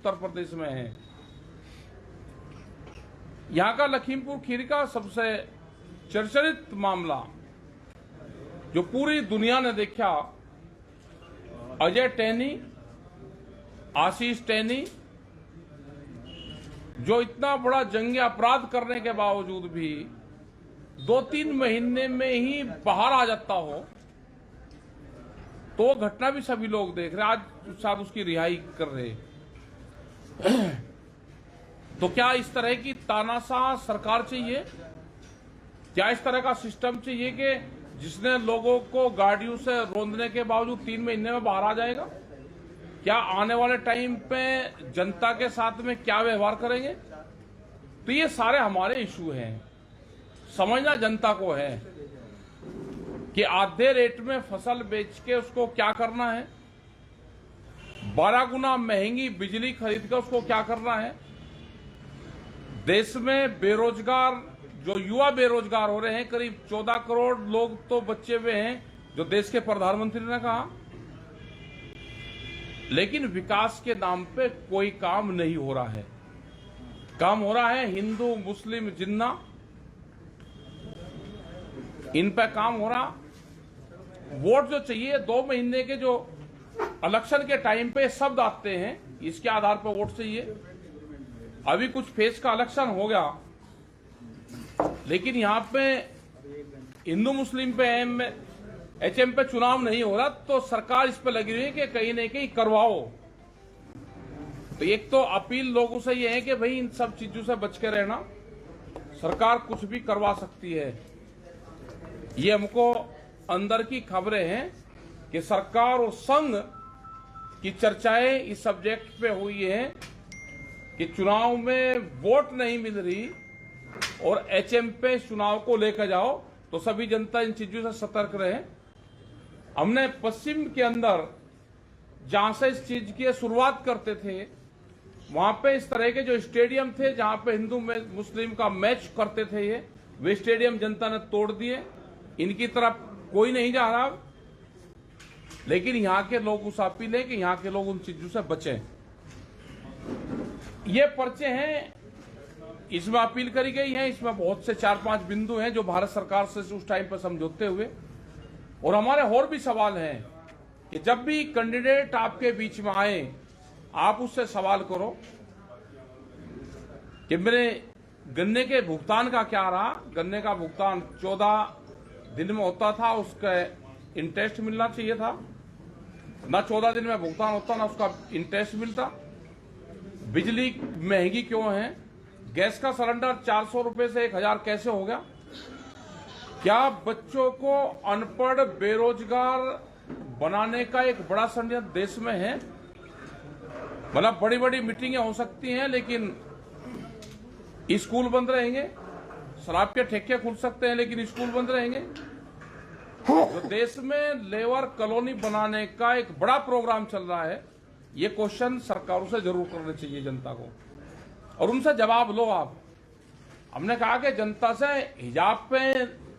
उत्तर प्रदेश में है। यहाँ का लखीमपुर खीरी का सबसे चर्चित मामला जो पूरी दुनिया ने देखा, अजय टैनी, आशीष टैनी, जो इतना बड़ा जंगी अपराध करने के बावजूद भी 2-3 महीने में ही बाहर आ जाता हो, तो घटना भी सभी लोग देख रहे। आज शायद उसकी रिहाई कर रहे। तो क्या इस तरह की तानाशाह सरकार चाहिए? क्या इस तरह का सिस्टम चाहिए कि जिसने लोगों को गाड़ियों से रोंदने के बावजूद 3 महीने में बाहर आ जाएगा? क्या आने वाले टाइम पे जनता के साथ में क्या व्यवहार करेंगे? तो ये सारे हमारे इशू हैं। समझना जनता को है कि आधे रेट में फसल बेच के उसको क्या करना है, 12 गुना महंगी बिजली खरीद कर उसको क्या करना है। देश में बेरोजगार, जो युवा बेरोजगार हो रहे हैं, करीब 14 करोड़ लोग तो बचे हुए हैं, जो देश के प्रधानमंत्री ने कहा। लेकिन विकास के नाम पे कोई काम नहीं हो रहा है। काम हो रहा है हिंदू मुस्लिम जिन्ना, इन पे काम हो रहा। वोट जो चाहिए 2 महीने के, जो इलेक्शन के टाइम पे शब्द आते हैं, इसके आधार पर वोट चाहिए। अभी कुछ फेज का इलेक्शन हो गया, लेकिन यहां पे हिंदू मुस्लिम पे एचएम पे चुनाव नहीं हो रहा, तो सरकार इस पे लगी हुई है कि कहीं न कहीं करवाओ। तो एक तो अपील लोगों से ये है कि भाई इन सब चीजों से बच के रहना, सरकार कुछ भी करवा सकती है। ये हमको अंदर की खबरें हैं कि सरकार और संघ की चर्चाएं इस सब्जेक्ट पे हुई है कि चुनाव में वोट नहीं मिल रही और एचएम पे चुनाव को लेकर जाओ, तो सभी जनता इन चीजों से सतर्क रहे। हमने पश्चिम के अंदर जहां से इस चीज की शुरुआत करते थे, वहां पे इस तरह के जो स्टेडियम थे जहां पे हिंदू मुस्लिम का मैच करते थे, वे स्टेडियम जनता ने तोड़ दिए। इनकी तरफ कोई नहीं जा रहा, लेकिन यहां के लोग उस अपील है कि यहां के लोग उन चीजों से बचें। ये पर्चे हैं, इसमें अपील करी गई है। इसमें बहुत से 4-5 बिंदु हैं जो भारत सरकार से उस टाइम पर समझौते हुए। और हमारे और भी सवाल हैं कि जब भी कैंडिडेट आपके बीच में आए, आप उससे सवाल करो कि मेरे गन्ने के भुगतान का क्या रहा। गन्ने का भुगतान 14 दिन में होता था, उसका इंटरेस्ट मिलना चाहिए था। ना 14 दिन में भुगतान होता, ना उसका इंटरेस्ट मिलता। बिजली महंगी क्यों है? गैस का सिलेंडर 400 रुपए से 1000 कैसे हो गया? क्या बच्चों को अनपढ़ बेरोजगार बनाने का एक बड़ा षड्यंत्र देश में है? मतलब बड़ी बड़ी मीटिंगें हो सकती हैं, लेकिन स्कूल बंद रहेंगे। शराब के ठेके खुल सकते हैं, लेकिन स्कूल बंद रहेंगे। तो देश में लेबर कॉलोनी बनाने का एक बड़ा प्रोग्राम चल रहा है। ये क्वेश्चन सरकारों से जरूर करने चाहिए जनता को, और उनसे जवाब लो आप। हमने कहा कि जनता से हिजाब पे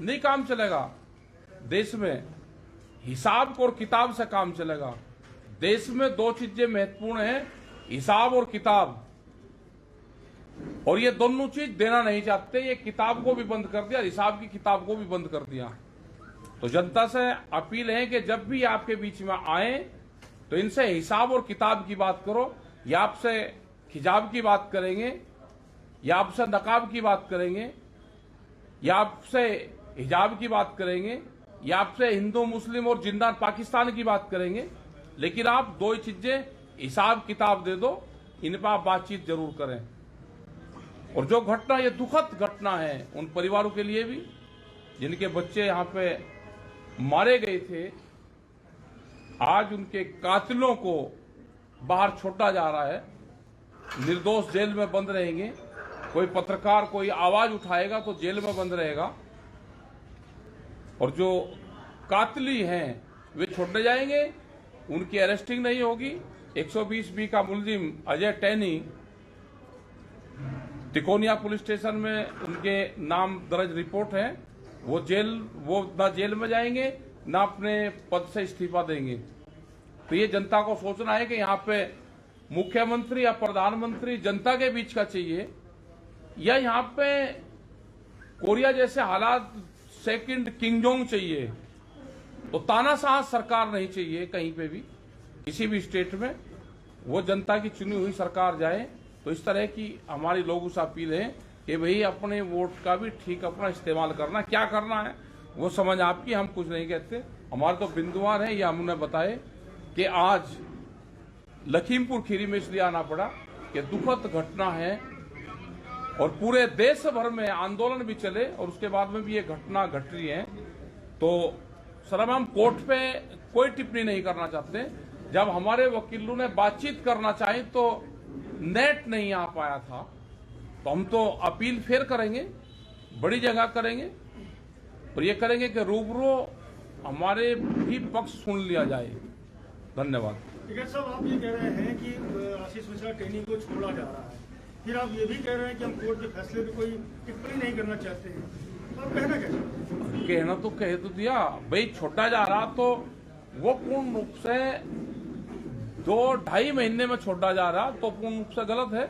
नहीं काम चलेगा, देश में हिसाब और किताब से काम चलेगा। देश में 2 चीजें महत्वपूर्ण हैं, हिसाब और किताब, और ये दोनों चीज देना नहीं चाहते। ये किताब को भी बंद कर दिया, हिसाब की किताब को भी बंद कर दिया। तो जनता से अपील है कि जब भी आपके बीच में आए, तो इनसे हिसाब और किताब की बात करो। या आपसे हिजाब की बात करेंगे, या आपसे नकाब की बात करेंगे, या आपसे हिजाब की बात करेंगे, या आपसे हिंदू मुस्लिम और जिन्ना पाकिस्तान की बात करेंगे। लेकिन आप 2 ही चीजें हिसाब किताब दे दो, इन पर आप बातचीत जरूर करें। और जो घटना, ये दुखद घटना है उन परिवारों के लिए भी जिनके बच्चे यहाँ पे मारे गए थे। आज उनके कातिलों को बाहर छोड़ा जा रहा है, निर्दोष जेल में बंद रहेंगे। कोई पत्रकार कोई आवाज उठाएगा तो जेल में बंद रहेगा, और जो कातिली हैं वे छोड़े जाएंगे, उनकी अरेस्टिंग नहीं होगी। 120B का मुलजिम अजय टैनी, तिकोनिया पुलिस स्टेशन में उनके नाम दर्ज रिपोर्ट है। वो ना जेल में जाएंगे, ना अपने पद से इस्तीफा देंगे। तो ये जनता को सोचना है कि यहाँ पे मुख्यमंत्री या प्रधानमंत्री जनता के बीच का चाहिए, या यहाँ पे कोरिया जैसे हालात सेकंड किंगजोंग चाहिए? तो तानाशाह सरकार नहीं चाहिए कहीं पे भी, किसी भी स्टेट में। वो जनता की चुनी हुई सरकार जाए। तो इस तरह की हमारी लोगों से अपील है कि भाई अपने वोट का भी ठीक अपना इस्तेमाल करना, क्या करना है वो समझ आपकी, हम कुछ नहीं कहते। हमारे तो बिंदुवार है, ये हमने बताए कि आज लखीमपुर खीरी में इसलिए आना पड़ा कि दुखद घटना है और पूरे देश भर में आंदोलन भी चले और उसके बाद में भी ये घटना घट रही है। तो सर हम कोर्ट पे कोई टिप्पणी नहीं करना चाहते। जब हमारे वकीलों ने बातचीत करना चाही तो नेट नहीं आ पाया था, तो हम तो अपील फिर करेंगे, बड़ी जगह करेंगे और ये करेंगे कि रूबरू हमारे भी पक्ष सुन लिया जाए। धन्यवाद। साहब, आप ये कह रहे हैं कि आशीष मिश्रा ट्रेनिंग को छोड़ा जा रहा है, फिर आप ये भी कह रहे हैं कि हम कोर्ट के फैसले पे कोई टिप्पणी नहीं करना चाहते हैं, तो आप कहना कैसे? कहना तो कह तो दिया भाई, छोटा जा रहा तो वो पूर्ण रूप से 2-2.5 महीने में छोड़ा जा रहा तो पूर्ण रूप से गलत है।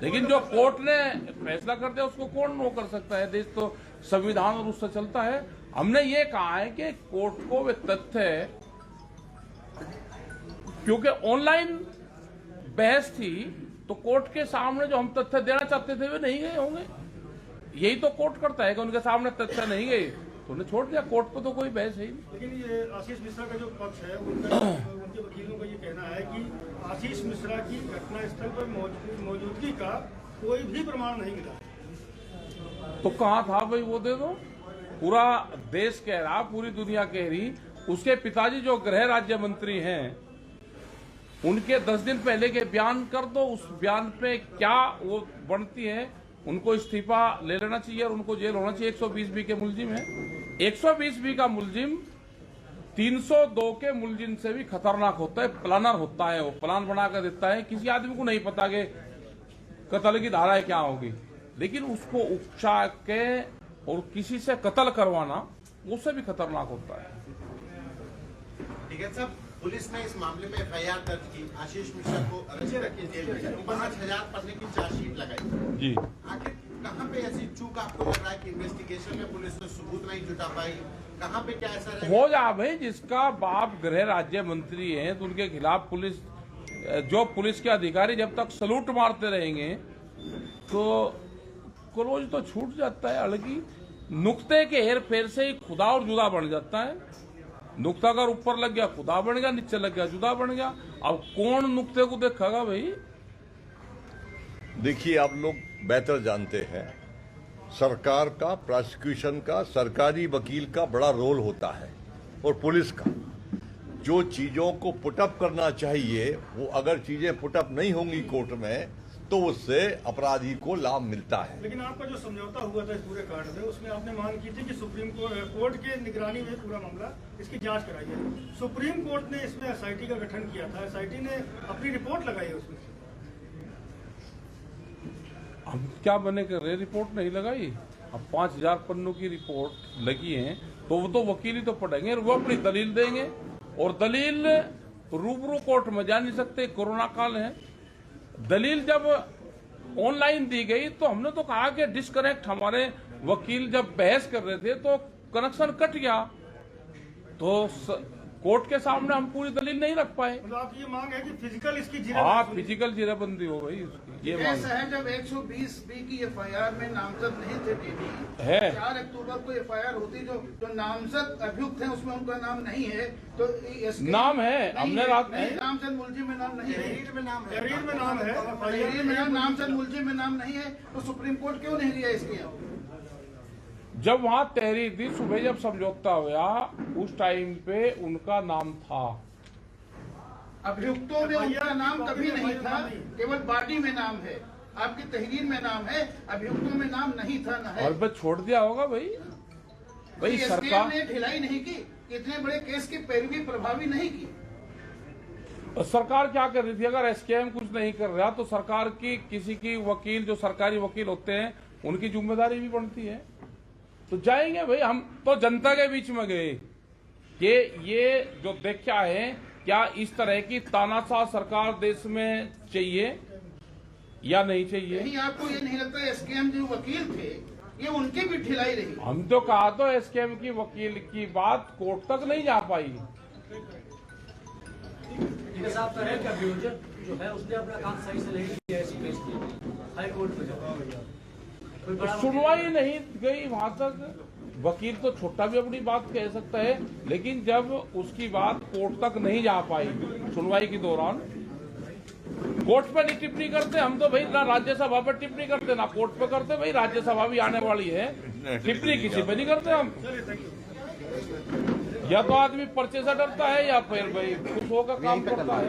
लेकिन जो कोर्ट ने फैसला कर दिया उसको कौन नो कर सकता है? देश तो संविधान और उससे चलता है। हमने ये कहा है कि कोर्ट को वे तथ्य, क्योंकि ऑनलाइन बहस थी तो कोर्ट के सामने जो हम तथ्य देना चाहते थे वे नहीं गए होंगे। यही तो कोर्ट करता है कि उनके सामने तथ्य नहीं गए तो उन्हें छोड़ दिया। कोर्ट पर तो कोई बहस है ही नहीं। लेकिन ये आशीष मिश्रा का जो पक्ष है उनके वकीलों का ये कहना है कि आशीष मिश्रा की घटनास्थल पर मौजूदगी का कोई भी प्रमाण नहीं मिला। तो कहाँ था भाई, वो दे दो। पूरा देश कह रहा, पूरी दुनिया कह रही, उसके पिताजी जो गृह राज्य मंत्री हैं उनके 10 दिन पहले के बयान कर दो। उस बयान पे क्या वो बनती है, उनको इस्तीफा ले लेना चाहिए और उनको जेल होना चाहिए। 120B के मुलजिम है। 120B का मुलजिम 302 के मुलजिम से भी खतरनाक होता है, प्लानर होता है। वो प्लान बना कर देता है, किसी आदमी को नहीं पता कि कत्ल की धाराएं क्या होगी, लेकिन उसको उकसा के और किसी से कत्ल करवाना उससे भी खतरनाक होता है। ठीक है साहब, पुलिस ने इस मामले में FIR दर्ज की, आशीष मिश्रा को अरेस्ट करके जेल में 5000 पन्ने की चार्जशीट लगाई जी। आखिर कहाँ पे ऐसी चूक आपको लग रहा है कि इन्वेस्टिगेशन में पुलिस ने सबूत नहीं जुटा पाई? कहाँ पे क्या ऐसा हो जा भाई, जिसका बाप गृह राज्य मंत्री है तो उनके खिलाफ पुलिस, जो पुलिस के अधिकारी जब तक सलूट मारते रहेंगे तो क्लोज तो छूट जाता है। अलगी नुक्ते के हेर फेर से ही खुदा और जुदा बन जाता है। नुक्ता अगर ऊपर लग गया खुदा बन गया, नीचे लग गया जुदा बन गया। अब कौन नुक्ते को देखेगा भाई? देखिए, आप लोग बेहतर जानते हैं, सरकार का, प्रोसिक्यूशन का, सरकारी वकील का बड़ा रोल होता है और पुलिस का। जो चीजों को पुटअप करना चाहिए वो अगर चीजें पुटअप नहीं होंगी कोर्ट में तो उससे अपराधी को लाभ मिलता है। लेकिन आपका जो समझौता हुआ था इस पूरे कांड में, उसमें आपने मांग की थी कि सुप्रीम कोर्ट के निगरानी में पूरा मामला, इसकी जांच कराई है। सुप्रीम कोर्ट ने इसमें SIT का गठन किया था, SIT ने अपनी रिपोर्ट लगाई है उसमें। हम क्या बने कर रहे, रिपोर्ट नहीं लगाई। अब 5000 पन्नों की रिपोर्ट लगी है तो वो तो वकील ही तो पढ़ेंगे, वो अपनी दलील देंगे और दलील रूबरू कोर्ट में जा नहीं सकते, कोरोना काल है। दलील जब ऑनलाइन दी गई तो हमने तो कहा कि डिस्कनेक्ट, हमारे वकील जब बहस कर रहे थे तो कनेक्शन कट गया, तो कोर्ट के सामने हम पूरी दलील नहीं रख पाए। मतलब आप ये मांग है कि फिजिकल इसकी फिजिकल जीराबंदी हो गई उसकी, ये मांग है। जब 120B की FIR में नामजद नहीं थे टीवी है, 4 अक्टूबर को FIR होती, जो नामजद अभियुक्त हैं उसमें उनका नाम नहीं है, तो नाम है, हमने रात में नामजद मुलजिम में नाम नहीं है, तहरीर में नाम है, तहरीर में नामजद मुलजिम में नाम नहीं है, तो सुप्रीम कोर्ट क्यों नहीं लिया इसकी? जब वहां तहरीर दी, सुबह जब समझौता हुआ उस टाइम पे उनका नाम था। अभियुक्तों में उनका नाम कभी नहीं था, केवल बॉडी में नाम है, आपकी तहरीर में नाम है, अभियुक्तों में नाम नहीं था न है। और बस छोड़ दिया होगा भाई सरकार ने ढिलाई नहीं की, इतने बड़े केस की पैरवी प्रभावी नहीं की। सरकार क्या कर रही थी? अगर SKM कुछ नहीं कर रहा तो सरकार की किसी की वकील, जो सरकारी वकील होते हैं, उनकी जिम्मेदारी भी बनती है। तो जाएंगे भाई, हम तो जनता के बीच में गए कि ये जो देखा है क्या इस तरह की तानाशाह सरकार देश में चाहिए या नहीं चाहिए? कहीं आपको ये नहीं लगता एसकेएम जो वकील थे ये उनकी भी ढिलाई रही? हम तो कहा तो एसकेएम की वकील की बात कोर्ट तक नहीं जा पाई। साहब कह रहे हैं कि अभियोजक जो है उसने अपना काम सही से नहीं किया इस केस में, हाई कोर्ट में कोई बड़ा सुनवाई नहीं गई वहां तक। वकील तो छोटा भी अपनी बात कह सकता है, लेकिन जब उसकी बात कोर्ट तक नहीं जा पाई सुनवाई के दौरान, कोर्ट पे नहीं टिप्पणी करते हम तो भाई, ना राज्यसभा पर टिप्पणी करते ना कोर्ट पे करते। भाई राज्यसभा भी आने वाली है, टिप्पणी किसी पे नहीं करते हम। या तो आदमी पर्चे से डरता है या फिर भाई खुश होकर काम करता है।